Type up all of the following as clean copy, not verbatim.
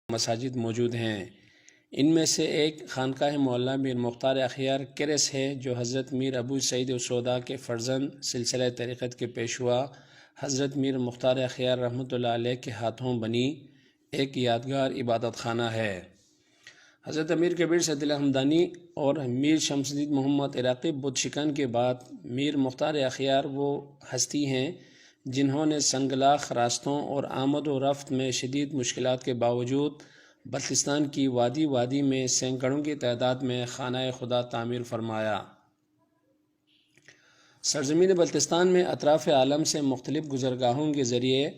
مساجد موجود ہیں۔ ان میں سے ایک خانقاہ معلیٰ میر مختار اخیار کرس ہے، جو حضرت میر ابو سعید السودا کے فرزند سلسلہ طریقت کے پیشوا حضرت میر مختار اخیار رحمۃ اللہ علیہ کے ہاتھوں بنی ایک یادگار عبادت خانہ ہے۔ حضرت امیر کبیر سید اللہ ہمدانی اور میر شمس الدین محمد عراقی بت شکن کے بعد میر مختار اخیار وہ ہستی ہیں جنہوں نے سنگلاخ راستوں اور آمد و رفت میں شدید مشکلات کے باوجود بلتستان کی وادی وادی میں سینکڑوں کی تعداد میں خانہ خدا تعمیر فرمایا۔ سرزمین بلتستان میں اطراف عالم سے مختلف گزرگاہوں کے ذریعے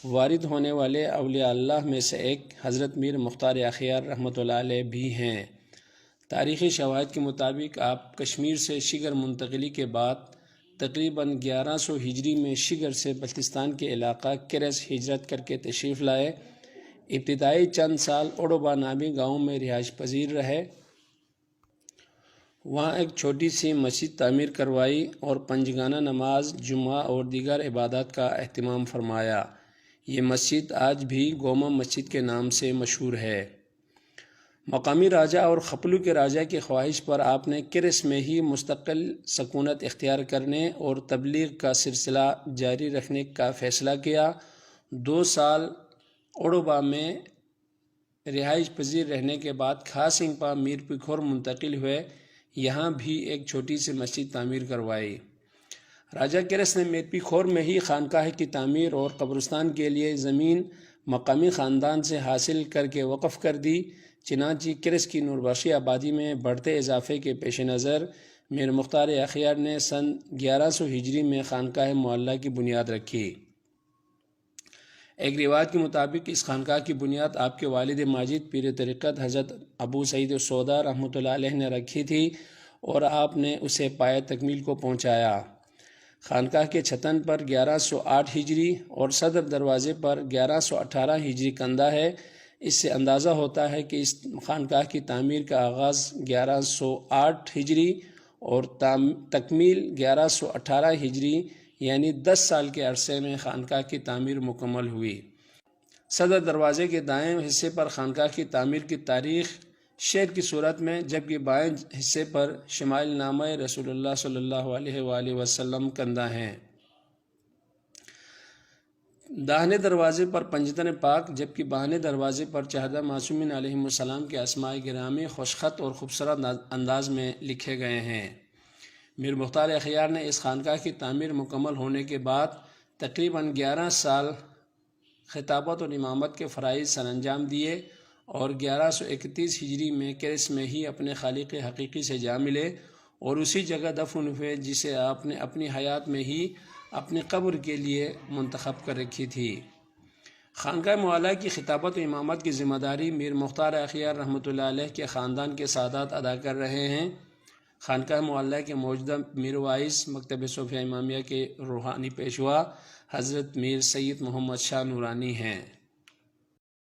وارد ہونے والے اولیاء اللہ میں سے ایک حضرت میر مختار اخیار رحمۃ اللہ علیہ بھی ہیں۔ تاریخی شواہد کے مطابق آپ کشمیر سے شگر منتقلی کے بعد تقریباً 1100 ہجری میں شگر سے بلتستان کے علاقہ کرس ہجرت کر کے تشریف لائے۔ ابتدائی چند سال اوڑوبا نامی گاؤں میں رہائش پذیر رہے۔ وہاں ایک چھوٹی سی مسجد تعمیر کروائی اور پنجگانہ نماز، جمعہ اور دیگر عبادات کا اہتمام فرمایا۔ یہ مسجد آج بھی گوما مسجد کے نام سے مشہور ہے۔ مقامی راجہ اور خپلو کے راجہ کی خواہش پر آپ نے کرس میں ہی مستقل سکونت اختیار کرنے اور تبلیغ کا سلسلہ جاری رکھنے کا فیصلہ کیا۔ 2 سال اوڑوبا میں رہائش پذیر رہنے کے بعد خاسنگ پا میر پیکھور منتقل ہوئے، یہاں بھی ایک چھوٹی سی مسجد تعمیر کروائی۔ راجہ کرس نے میر پیکھور میں ہی خانقاہ کی تعمیر اور قبرستان کے لیے زمین مقامی خاندان سے حاصل کر کے وقف کر دی۔ چنانچہ کرس کی نوربخشی آبادی میں بڑھتے اضافے کے پیش نظر میر مختار اخیار نے سن 1100 ہجری میں خانقاہ معلیٰ کی بنیاد رکھی۔ ایک روایت کے مطابق اس خانقاہ کی بنیاد آپ کے والد ماجد پیر طریقت حضرت ابو سعید السودا رحمۃ اللہ علیہ نے رکھی تھی اور آپ نے اسے پایہ تکمیل کو پہنچایا۔ خانقاہ کے چھتن پر 1108 ہجری اور صدر دروازے پر 1118 ہجری کندہ ہے۔ اس سے اندازہ ہوتا ہے کہ اس خانقاہ کی تعمیر کا آغاز 1108 ہجری اور تکمیل 1118 ہجری یعنی 10 سال کے عرصے میں خانقاہ کی تعمیر مکمل ہوئی۔ صدر دروازے کے دائیں حصے پر خانقاہ کی تعمیر کی تاریخ شعر کی صورت میں، جبکہ بائیں حصے پر شمائل نامہ رسول اللہ صلی اللہ علیہ وآلہ وسلم کندہ ہیں۔ داہنے دروازے پر پنجتن پاک، جبکہ بائیں دروازے پر چہردہ معصومین علیہم السلام کے اسماء گرامی خوشخط اور خوبصورت انداز میں لکھے گئے ہیں۔ میر مختار اخیار نے اس خانقاہ کی تعمیر مکمل ہونے کے بعد تقریباً 11 سال خطابت اور امامت کے فرائض سر انجام دیے اور 1131 ہجری میں کرس میں ہی اپنے خالق حقیقی سے جا ملے اور اسی جگہ دفن ہوئے جسے آپ نے اپنی حیات میں ہی اپنی قبر کے لیے منتخب کر رکھی تھی۔ خانقاہ معلیٰ کی خطابت و امامت کی ذمہ داری میر مختار اخیار رحمۃ اللہ علیہ کے خاندان کے سادات ادا کر رہے ہیں۔ خانقاہ معلیٰ کے موجودہ میر وائس مکتب صوفیہ امامیہ کے روحانی پیشوا حضرت میر سید محمد شاہ نورانی ہیں۔